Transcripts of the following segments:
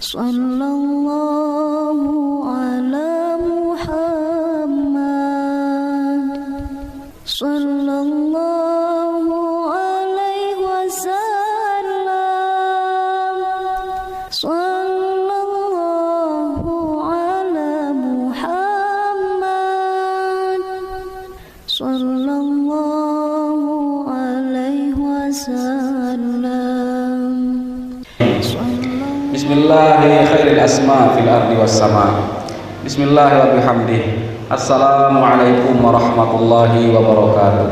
Sallallahu ala Muhammad, sallallahu alaihi wasallam, sallallahu ala Muhammad, sallallahu alaihi wasallam. Bismillahi khairil asma fil ardi was sama. Bismillahi wa bihamdih. Assalamualaikum warahmatullahi wabarakatuh.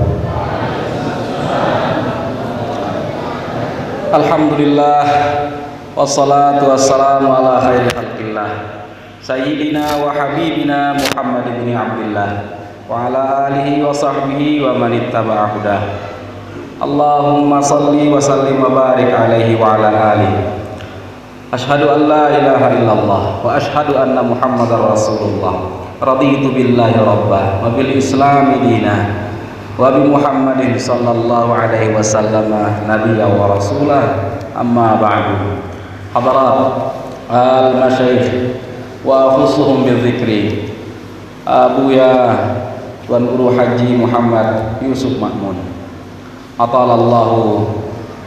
Alhamdulillah wassalatu wassalamu ala khairi khalqillah sayyidina wa habibina Muhammad ibn Abdillah wa ala alihi wa sahbihi wa man ittaba'a hudah. Allahumma salli wa sallim wa barik alaihi wa ala alihi. Asyhadu an la ilaha illallah wa asyhadu anna Muhammadar Rasulullah. Raditu billahi rabbah wa bil islami dinah wa bi Muhammadin sallallahu alaihi wasallam nabiyya wa rasulah. Amma ba'du. Hadirat al masyayikh wa khusuhum bil dzikri Abuya Tuan Guru Haji Muhammad Yusuf Ma'mun atalallahu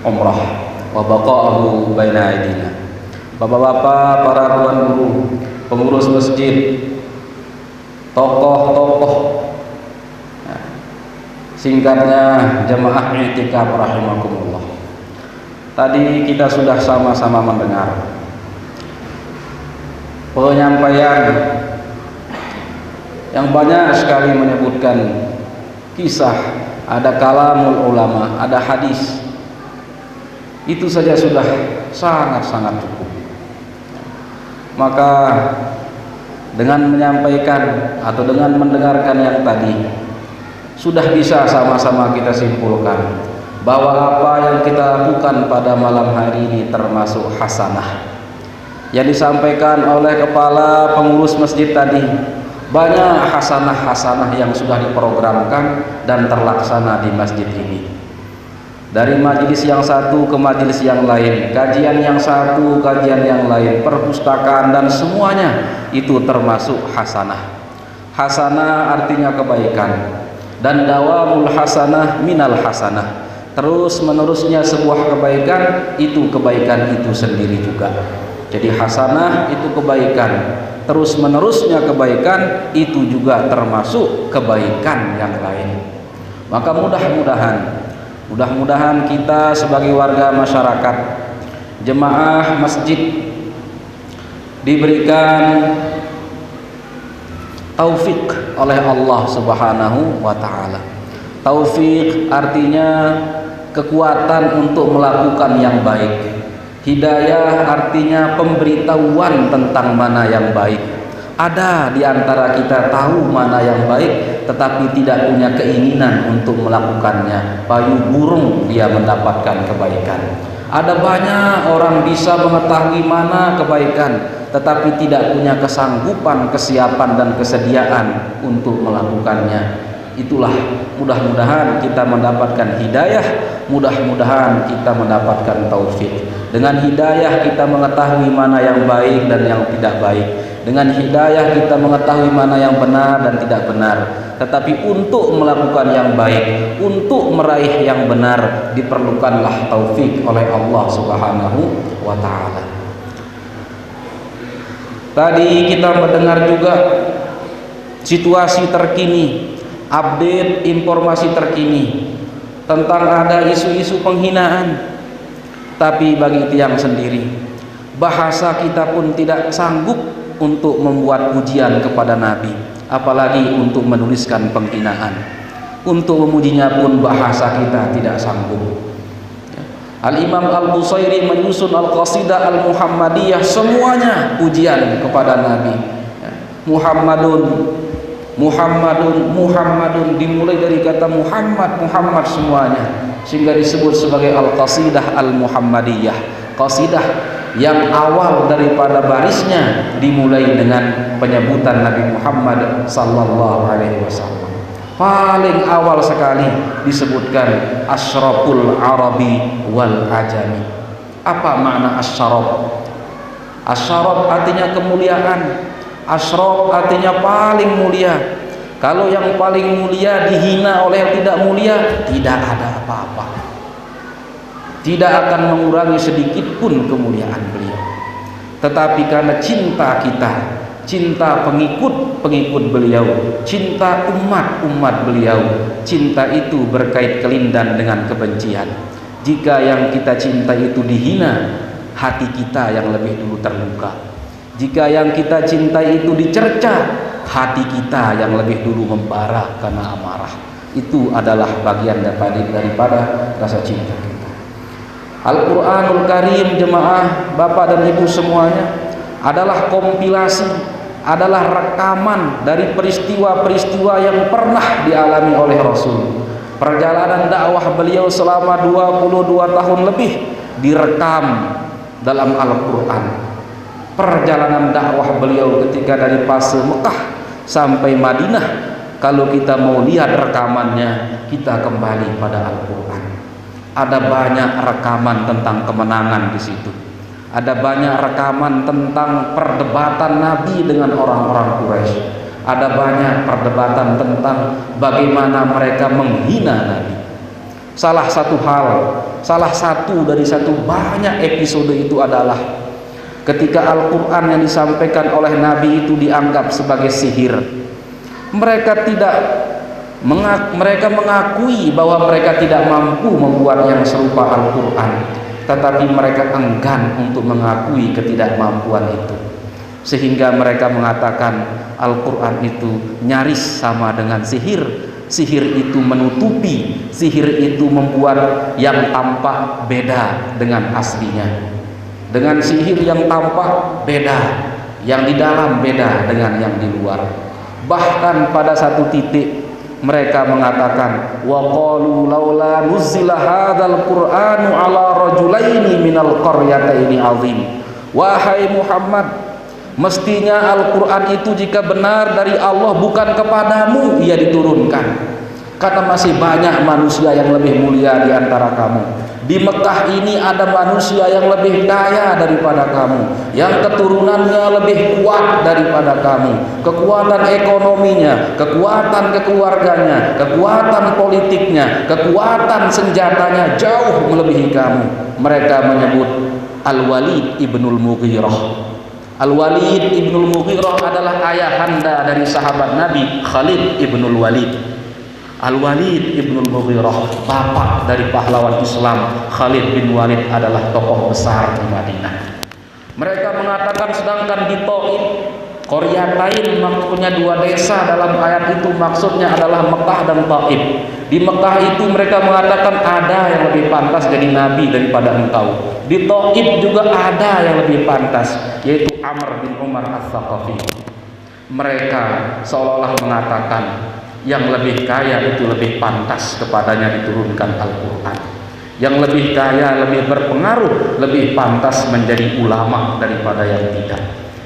umrah wa baqa'ahu baina aidina. Bapak-bapak, para tuan guru, pengurus masjid, tokoh-tokoh, singkatnya jamaah i'tikaf rahimakumullah. Tadi kita sudah sama-sama mendengar penyampaian yang banyak sekali menyebutkan kisah, ada kalamul ulama, ada hadis. Itu saja sudah sangat-sangat cukup. Maka dengan menyampaikan atau dengan mendengarkan yang tadi, sudah bisa sama-sama kita simpulkan bahwa apa yang kita lakukan pada malam hari ini termasuk hasanah. Yang disampaikan oleh kepala pengurus masjid tadi, banyak hasanah-hasanah yang sudah diprogramkan dan terlaksana di masjid ini. Dari majelis yang satu ke majelis yang lain, kajian yang satu, kajian yang lain, perpustakaan, dan semuanya itu termasuk hasanah. Hasanah artinya kebaikan, dan dawamul hasanah minal hasanah. Terus menerusnya sebuah kebaikan itu sendiri juga. Jadi hasanah itu kebaikan, terus menerusnya kebaikan itu juga termasuk kebaikan yang lain. Maka mudah-mudahan kita sebagai warga masyarakat, jemaah masjid, diberikan taufik oleh Allah Subhanahu wa ta'ala. Taufik artinya kekuatan untuk melakukan yang baik. Hidayah artinya pemberitahuan tentang mana yang baik. Ada di antara kita tahu mana yang baik, tetapi tidak punya keinginan untuk melakukannya. Payu burung dia mendapatkan kebaikan. Ada banyak orang bisa mengetahui mana kebaikan, tetapi tidak punya kesanggupan, kesiapan, dan kesediaan untuk melakukannya. Itulah, mudah-mudahan kita mendapatkan hidayah, mudah-mudahan kita mendapatkan taufik. Dengan hidayah kita mengetahui mana yang baik dan yang tidak baik. Dengan hidayah kita mengetahui mana yang benar dan tidak benar. Tetapi untuk melakukan yang baik, untuk meraih yang benar, diperlukanlah taufik oleh Allah Subhanahu wa ta'ala. Tadi kita mendengar juga situasi terkini, update informasi terkini tentang ada isu-isu penghinaan. Tapi bagi tiang sendiri, bahasa kita pun tidak sanggup untuk membuat pujian kepada Nabi, apalagi untuk menuliskan penghinaan. Untuk memujinya pun bahasa kita tidak sanggup. Al-Imam Al-Busairi menyusun Al-Qasidah Al-Muhammadiyah, semuanya pujian kepada Nabi. Muhammadun, dimulai dari kata Muhammad semuanya, sehingga disebut sebagai Al-Qasidah Al-Muhammadiyah. Qasidah yang awal daripada barisnya dimulai dengan penyebutan Nabi Muhammad sallallahu alaihi wasallam. Paling awal sekali disebutkan asyraful arabi wal ajami. Apa makna asyaraf? Asyaraf artinya kemuliaan, asyraf artinya paling mulia. Kalau yang paling mulia dihina oleh yang tidak mulia, tidak ada apa-apa, tidak akan mengurangi sedikit pun kemuliaan beliau. Tetapi karena cinta kita, cinta pengikut beliau, cinta umat beliau, cinta itu berkait kelindan dengan kebencian. Jika yang kita cinta itu dihina, hati kita yang lebih dulu terluka. Jika yang kita cintai itu dicerca, hati kita yang lebih dulu membara karena amarah. Itu adalah bagian daripada rasa cinta kita. Al-Quranul Karim, jemaah, bapak dan ibu semuanya, adalah kompilasi, adalah rekaman dari peristiwa-peristiwa yang pernah dialami oleh Rasul. Perjalanan dakwah beliau selama 22 tahun lebih direkam dalam Al-Quran. Perjalanan dakwah beliau ketika dari fase Mekah sampai Madinah, kalau kita mau lihat rekamannya, kita kembali pada Al-Quran. Ada banyak rekaman tentang kemenangan di situ. Ada banyak rekaman tentang perdebatan Nabi dengan orang-orang Quraisy. Ada banyak perdebatan tentang bagaimana mereka menghina Nabi. Salah satu dari banyak episode itu adalah ketika Al-Quran yang disampaikan oleh Nabi itu dianggap sebagai sihir. Mereka mengakui bahwa mereka tidak mampu membuat yang serupa Al-Quran, tetapi mereka enggan untuk mengakui ketidakmampuan itu, sehingga mereka mengatakan Al-Quran itu nyaris sama dengan sihir. Sihir itu menutupi, sihir itu membuat yang tampak beda dengan aslinya. Dengan sihir yang tampak beda, yang di dalam beda dengan yang di luar. Bahkan pada satu titik mereka mengatakan, wa qalu laula nuzila hadzal qur'anu ala rajulaini minal qaryataini azim. Wahai Muhammad, mestinya Al-Quran itu jika benar dari Allah bukan kepadamu ia diturunkan, karena masih banyak manusia yang lebih mulia di antara kamu. Di Mekah ini ada manusia yang lebih kaya daripada kamu, yang keturunannya lebih kuat daripada kamu, kekuatan ekonominya, kekuatan kekeluarganya, kekuatan politiknya, kekuatan senjatanya jauh melebihi kamu. Mereka menyebut Al-Walid ibnul Mughirah. Al-Walid ibnul Mughirah adalah ayahanda dari sahabat Nabi Khalid ibnul Walid. Al-Walid ibnul Mughirah, bapak dari pahlawan Islam Khalid bin Walid, adalah tokoh besar di Madinah. Mereka mengatakan sedangkan di Taif, Qaryatain maksudnya dua desa dalam ayat itu, maksudnya adalah Mekah dan Taif. Di Mekah itu mereka mengatakan ada yang lebih pantas jadi nabi daripada engkau. Di Taif juga ada yang lebih pantas, yaitu Amr bin Umar As-Saqafi. Mereka seolah-olah mengatakan yang lebih kaya itu lebih pantas kepadanya diturunkan Al-Quran. Yang lebih kaya, lebih berpengaruh, lebih pantas menjadi ulama daripada yang tidak.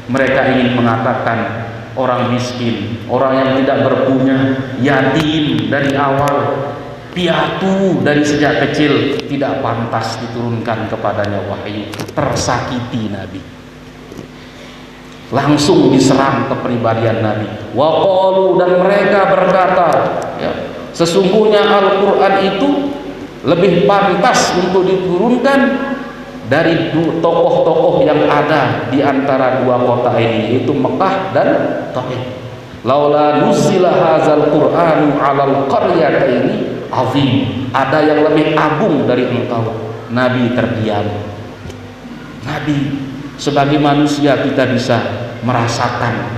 Mereka ingin mengatakan orang miskin, orang yang tidak berpunya, yatim dari awal, piatu dari sejak kecil, tidak pantas diturunkan kepadanya wahyu. Tersakiti Nabi, langsung diserang kepribadian Nabi. Waqalu, dan mereka berkata, ya, sesungguhnya Al-Quran itu lebih pantas untuk diturunkan dari tokoh-tokoh yang ada di antara dua kota ini, yaitu Mekah dan Taif. Laula nuzila hadzal Qur'anu 'alal qaryataini azim. Ada yang lebih agung dari engkau. Nabi terdiam. Nabi, sebagai manusia kita bisa merasakan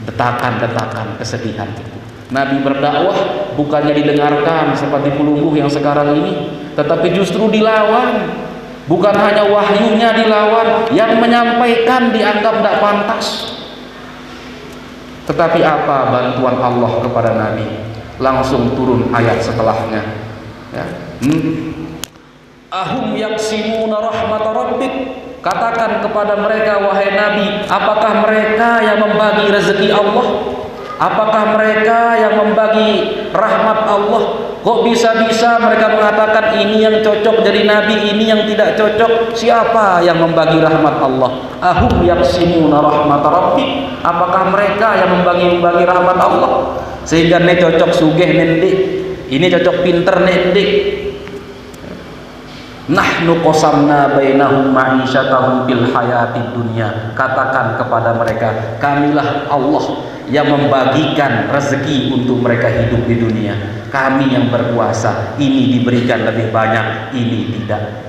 detakan-detakan kesedihan itu. Nabi berdakwah bukannya didengarkan seperti pelungguh yang sekarang ini, tetapi justru dilawan. Bukan hanya wahyunya dilawan, yang menyampaikan dianggap tidak pantas. Tetapi apa bantuan Allah kepada Nabi? Langsung turun ayat setelahnya, ya. Ahum yaksimuna rahmat rabbik. Katakan kepada mereka, wahai Nabi, apakah mereka yang membagi rezeki Allah? Apakah mereka yang membagi rahmat Allah? Kok bisa-bisa mereka mengatakan ini yang cocok jadi nabi, ini yang tidak cocok? Siapa yang membagi rahmat Allah? Ahum yaqsimuna rahmat rabbik? Apakah mereka yang membagi rahmat Allah? Sehingga ini cocok sugih nendik, ini cocok pinter nendik. Nahnu qasamna bainahum ma'isyatahum fil hayatid dunya. Katakan kepada mereka, kamilah Allah yang membagikan rezeki untuk mereka hidup di dunia. Kami yang berkuasa, ini diberikan lebih banyak, ini tidak.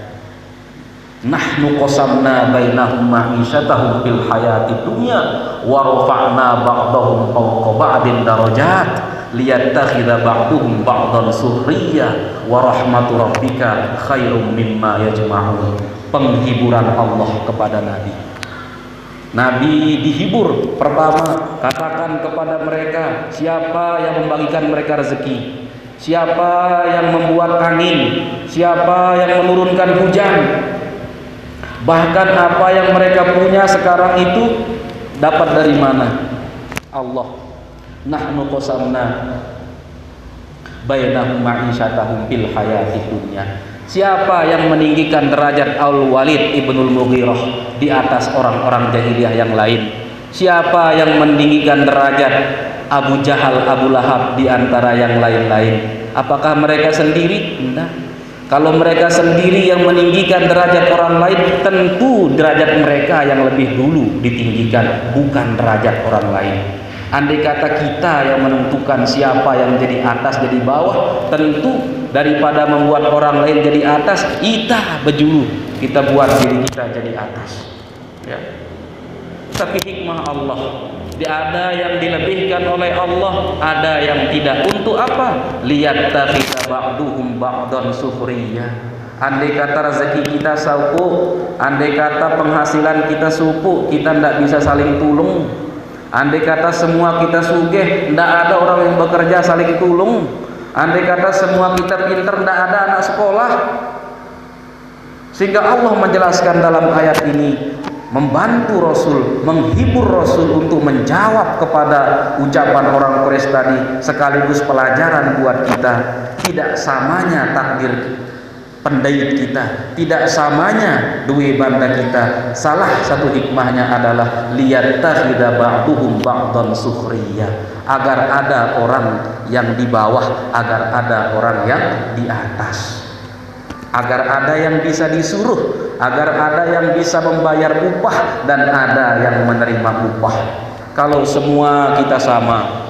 Nahnu qasamna bainahum ma'isyatahum fil hayatid dunya wa rafa'na ba'dahum fawqa ba'din darajat liyattakhidha ba'duhum ba'dan sukhriya wa rahmatu rabbika khairum mimma yajma'un. Penghiburan Allah kepada Nabi. Nabi dihibur. Pertama, katakan kepada mereka, siapa yang membagikan mereka rezeki, siapa yang membuat angin, siapa yang menurunkan hujan, bahkan apa yang mereka punya sekarang itu dapat dari mana? Allah. Nahnu qasamna bainahum ma'isyatahum fil hayatid dunya. Siapa yang meninggikan derajat Al-Walid ibnul Mughirah di atas orang-orang jahiliyah yang lain? Siapa yang meninggikan derajat Abu Jahal, Abu Lahab di antara yang lain-lain? Apakah mereka sendiri? Tidak. Kalau mereka sendiri yang meninggikan derajat orang lain, tentu derajat mereka yang lebih dulu ditinggikan, bukan derajat orang lain. Andai kata kita yang menentukan siapa yang jadi atas jadi bawah, tentu daripada membuat orang lain jadi atas, kita berjulu, kita buat diri kita jadi atas, ya. Tapi hikmah Allah, ada yang dilebihkan oleh Allah, ada yang tidak. Untuk apa? Liyattakhidha ba'duhum ba'dan sukhriya. Andai kata rezeki kita suku, andai kata penghasilan kita suku, kita tidak bisa saling tulung. Andai kata semua kita sugih, tidak ada orang yang bekerja saling tulung. Andai kata semua kita pintar, tidak ada anak sekolah. Sehingga Allah menjelaskan dalam ayat ini, membantu Rasul, menghibur Rasul untuk menjawab kepada ucapan orang Quraisy tadi, sekaligus pelajaran buat kita. Tidak samanya takdir pendait kita, tidak samanya duwe banda kita. Salah satu hikmahnya adalah liyattakhidha ba'duhum ba'dan sukhriya, agar ada orang yang di bawah, agar ada orang yang di atas, agar ada yang bisa disuruh, agar ada yang bisa membayar upah dan ada yang menerima upah. Kalau semua kita sama,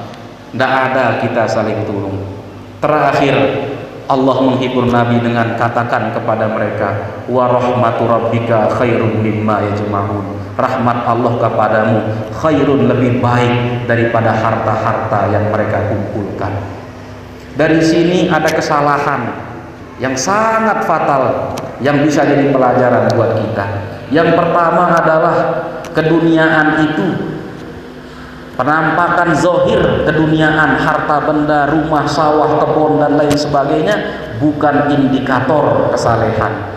tidak ada kita saling tolong. Terakhir, Allah menghibur Nabi dengan katakan kepada mereka, wa rahmatu rabbika khairum mimma yajma'un. Rahmat Allah kepadamu khairun, lebih baik daripada harta-harta yang mereka kumpulkan. Dari sini ada kesalahan yang sangat fatal yang bisa jadi pelajaran buat kita. Yang pertama adalah keduniaan itu, penampakan zohir keduniaan, harta benda, rumah, sawah, kebun dan lain sebagainya, bukan indikator kesalehan,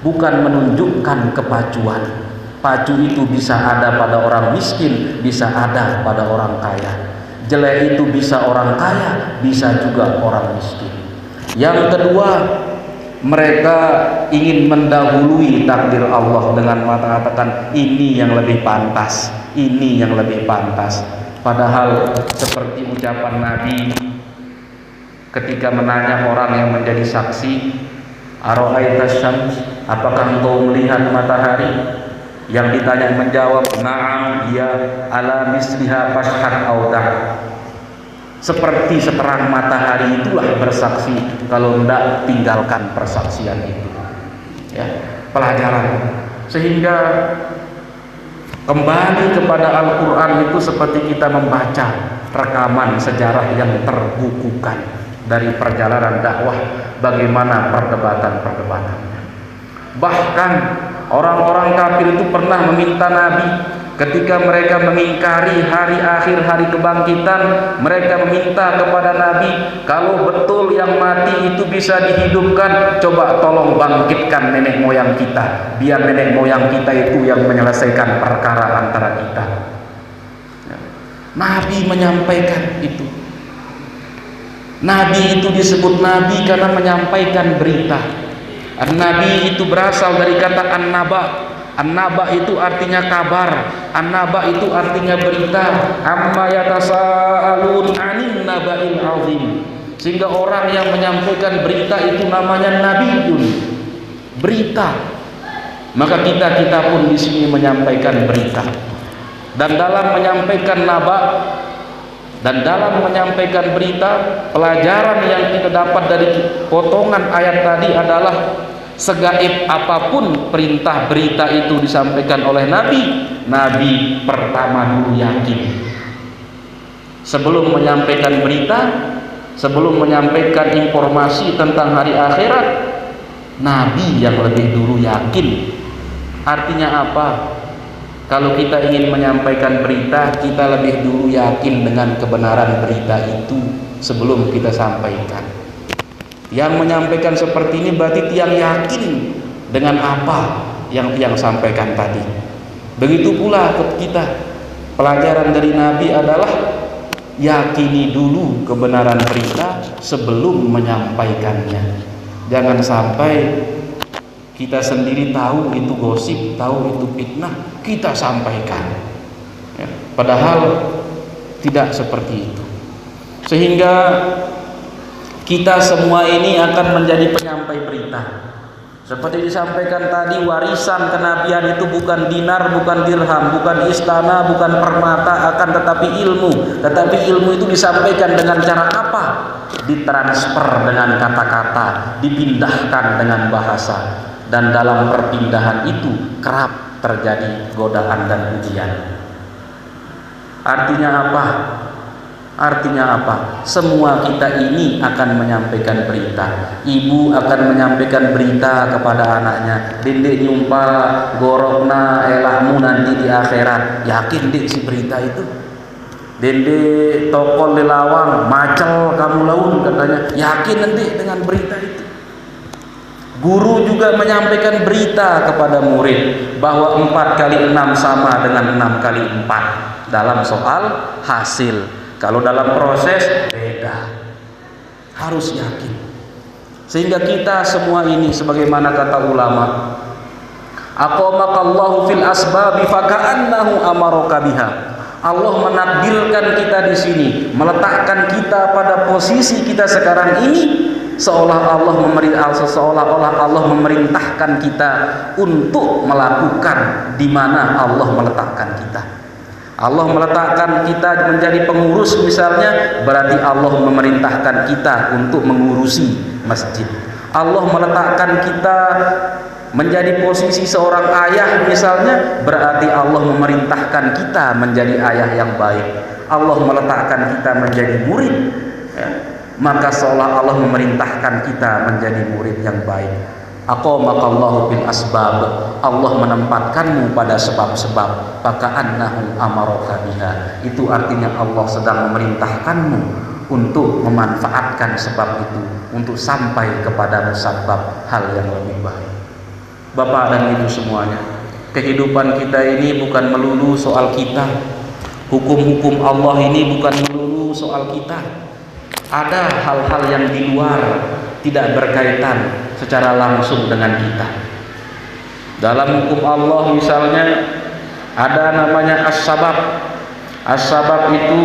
bukan menunjukkan kepacuan. Pacu itu bisa ada pada orang miskin, bisa ada pada orang kaya. Jelek itu bisa orang kaya, bisa juga orang miskin. Yang kedua, mereka ingin mendahului takdir Allah dengan mengatakan ini yang lebih pantas, ini yang lebih pantas. Padahal seperti ucapan Nabi ketika menanya orang yang menjadi saksi, ara'aitas syams, apakah engkau melihat matahari? Yang ditanya menjawab, na'am, ya, ala misliha fashhad audah. Seperti seterang matahari itulah bersaksi, kalau tidak tinggalkan persaksian itu. Ya, pelajaran. Sehingga kembali kepada Al-Quran itu seperti kita membaca rekaman sejarah yang terbukukan dari perjalanan dakwah, bagaimana perdebatan-perdebatannya. Bahkan orang-orang kafir itu pernah meminta Nabi, ketika mereka mengingkari hari akhir, hari kebangkitan, mereka meminta kepada Nabi, kalau betul yang mati itu bisa dihidupkan, coba tolong bangkitkan nenek moyang kita, biar nenek moyang kita itu yang menyelesaikan perkara antara kita. Nabi menyampaikan itu. Nabi itu disebut nabi karena menyampaikan berita. Nabi itu berasal dari kata an-naba. An-naba itu artinya kabar, an-naba itu artinya berita. Amma yatasaalun 'anin naba'il 'azim. Sehingga orang yang menyampaikan berita itu namanya nabiyun, berita. Maka kita pun di sini menyampaikan berita. Dan dalam menyampaikan naba dan dalam menyampaikan berita, pelajaran yang kita dapat dari potongan ayat tadi adalah segaib apapun perintah berita itu disampaikan oleh Nabi, Nabi pertama dulu yakin. Sebelum menyampaikan berita, sebelum menyampaikan informasi tentang hari akhirat, Nabi yang lebih dulu yakin. Artinya apa? Kalau kita ingin menyampaikan berita, kita lebih dulu yakin dengan kebenaran berita itu sebelum kita sampaikan. Yang menyampaikan seperti ini berarti tiang yakin dengan apa yang tiang sampaikan tadi. Begitu pula kita, pelajaran dari Nabi adalah yakini dulu kebenaran berita sebelum menyampaikannya. Jangan sampai kita sendiri tahu itu gosip, tahu itu fitnah, kita sampaikan ya, padahal tidak seperti itu. Sehingga kita semua ini akan menjadi penyampai berita. Seperti disampaikan tadi, warisan kenabian itu bukan dinar, bukan dirham, bukan istana, bukan permata, akan tetapi ilmu. Tetapi ilmu itu disampaikan dengan cara apa? Ditransfer dengan kata-kata, dipindahkan dengan bahasa. Dan dalam perpindahan itu kerap terjadi godaan dan ujian. Artinya apa? Artinya apa? Semua kita ini akan menyampaikan berita. Ibu akan menyampaikan berita kepada anaknya. Dendek nyumpal gorokna elahmu nanti di akhirat. Yakin dek si berita itu? Dendek tokol lelawang macel kamu laun katanya. Yakin nanti dengan berita itu? Guru juga menyampaikan berita kepada murid bahwa 4 kali 6 sama dengan 6 kali 4 dalam soal hasil. Kalau dalam proses beda. Harus yakin. Sehingga kita semua ini sebagaimana kata ulama, aqamakallahu fil asbabi faka'annahu amaraka biha. Allah menakdirkan kita di sini, meletakkan kita pada posisi kita sekarang ini, seolah-olah Allah memerintahkan kita untuk melakukan di mana Allah meletakkan kita. Allah meletakkan kita menjadi pengurus misalnya, berarti Allah memerintahkan kita untuk mengurusi masjid. Allah meletakkan kita menjadi posisi seorang ayah misalnya, berarti Allah memerintahkan kita menjadi ayah yang baik. Allah meletakkan kita menjadi murid ya, maka seolah Allah memerintahkan kita menjadi murid yang baik. Aqamakallahu bil asbab. Allah menempatkanmu pada sebab-sebab. Faka'annahu amaraka biha. Itu artinya Allah sedang memerintahkanmu untuk memanfaatkan sebab itu untuk sampai kepada musabab hal yang lebih baik. Bapak dan Ibu semuanya, kehidupan kita ini bukan melulu soal kita. Hukum-hukum Allah ini bukan melulu soal kita. Ada hal-hal yang di luar, tidak berkaitan secara langsung dengan kita. Dalam hukum Allah misalnya ada namanya as-sabab. As-sabab itu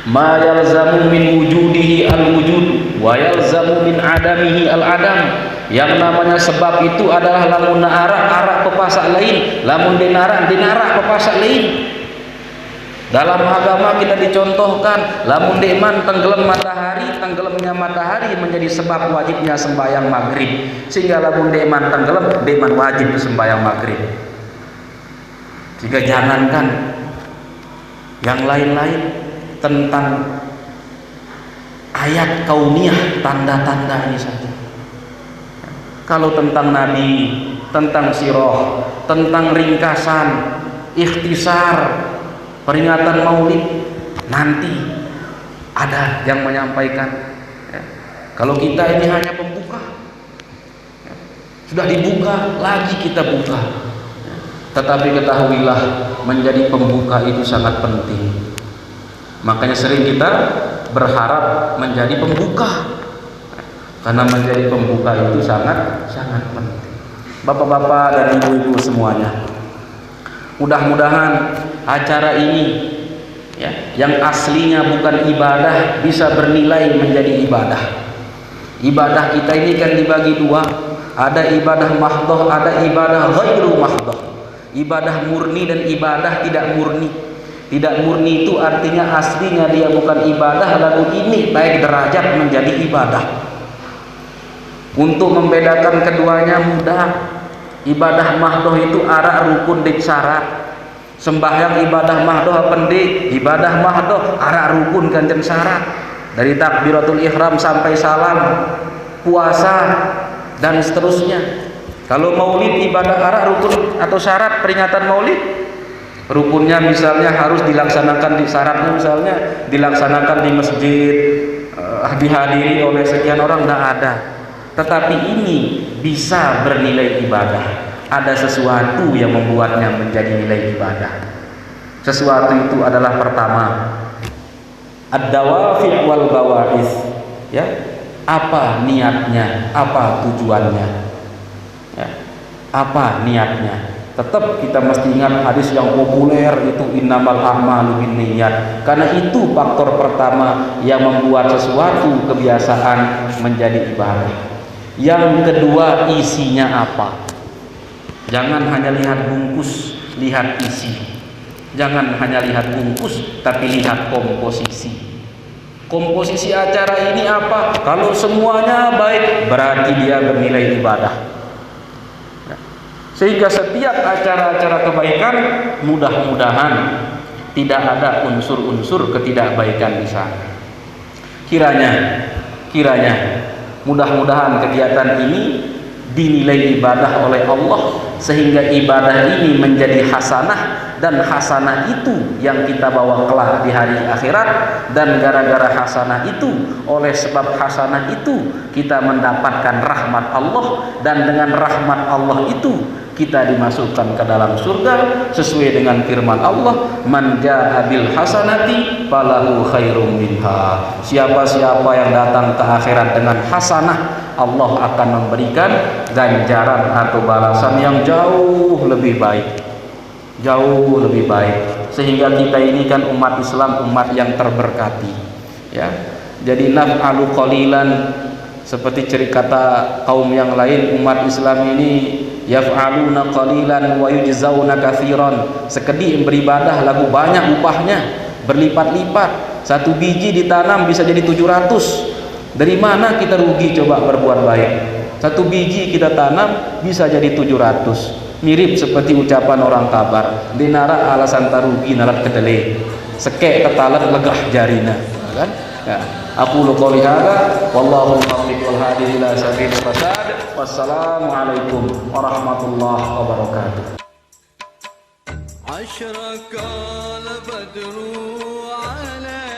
ma yalzamu min wujudihi al-wujud wa yalzamu min adamihi al-adam. Yang namanya sebab itu adalah lamun arak pepasak lain, lamun dinarak pepasak lain. Dalam agama kita dicontohkan, lamun deman tenggelam matahari, tenggelamnya matahari menjadi sebab wajibnya sembahyang maghrib. Sehingga lamun deman tenggelam, deman wajib sembahyang maghrib. Jika jangankan yang lain-lain tentang ayat kauniyah, tanda-tanda ini saja. Kalau tentang Nabi, tentang sirah, tentang ringkasan, ikhtisar, peringatan maulid, nanti ada yang menyampaikan ya. Kalau kita ini hanya pembuka ya. Sudah dibuka lagi kita buka ya. Tetapi ketahuilah, menjadi pembuka itu sangat penting. Makanya sering kita berharap menjadi pembuka, karena menjadi pembuka itu sangat penting. Bapak-bapak dan ibu-ibu semuanya, mudah-mudahan acara ini ya, yang aslinya bukan ibadah bisa bernilai menjadi ibadah. Ibadah kita ini kan dibagi dua, ada ibadah mahdoh, ada ibadah ghairu mahdoh. Ibadah murni dan ibadah tidak murni. Tidak murni itu artinya aslinya dia bukan ibadah, lalu ini naik derajat menjadi ibadah. Untuk membedakan keduanya mudah. Ibadah mahdoh itu arah rukun dan syarat. Sembahyang ibadah mahdoh pendik, ibadah mahdoh arah rukun kanjeng syarat. Dari takbiratul ihram sampai salam, puasa dan seterusnya. Kalau maulid ibadah arah rukun atau syarat peringatan maulid, rukunnya misalnya harus dilaksanakan di syaratnya, misalnya dilaksanakan di masjid, dihadiri oleh sekian orang, tidak ada. Tetapi ini bisa bernilai ibadah. Ada sesuatu yang membuatnya menjadi nilai ibadah. Sesuatu itu adalah pertama, ad-dawafi' wal bawa'is, ya. Apa niatnya, apa tujuannya, ya. Apa niatnya? Tetap kita mesti ingat hadis yang populer itu innamal a'malu binniyat, karena itu faktor pertama yang membuat sesuatu kebiasaan menjadi ibadah. Yang kedua, isinya apa? Jangan hanya lihat bungkus, lihat isi. Jangan hanya lihat bungkus, tapi lihat komposisi. Komposisi acara ini apa? Kalau semuanya baik, berarti dia bernilai ibadah. Sehingga setiap acara-acara kebaikan, mudah-mudahan tidak ada unsur-unsur ketidakbaikan di sana. Kiranya mudah-mudahan kegiatan ini dinilai ibadah oleh Allah, sehingga ibadah ini menjadi hasanah, dan hasanah itu yang kita bawa kelak di hari akhirat, dan gara-gara hasanah itu, oleh sebab hasanah itu kita mendapatkan rahmat Allah, dan dengan rahmat Allah itu kita dimasukkan ke dalam surga sesuai dengan firman Allah, man jaa bil hasanati falahu khairum minha. Siapa-siapa yang datang ke akhirat dengan hasanah, Allah akan memberikan ganjaran atau balasan yang jauh lebih baik. Jauh lebih baik. Sehingga kita ini kan umat Islam, umat yang terberkati, ya. Jadi naf'alu qalilan, seperti cerita kaum yang lain, umat Islam ini yaf'aluna qalilan wa yujzauna katsiran. Sekedip beribadah lagu banyak upahnya, berlipat-lipat. Satu biji ditanam bisa jadi 700. Dari mana kita rugi coba berbuat baik? Satu biji kita tanam bisa jadi 700. Mirip seperti ucapan orang kabar, dinara alasan tarugi narat kedele, sekek ketalat legah jarina, kan? Ya. Aku qouli hadza wallahu muwaffiq wal hadi ila sabilir rasyad. Wassalamualaikum warahmatullahi wabarakatuh. Asyraqal badru ala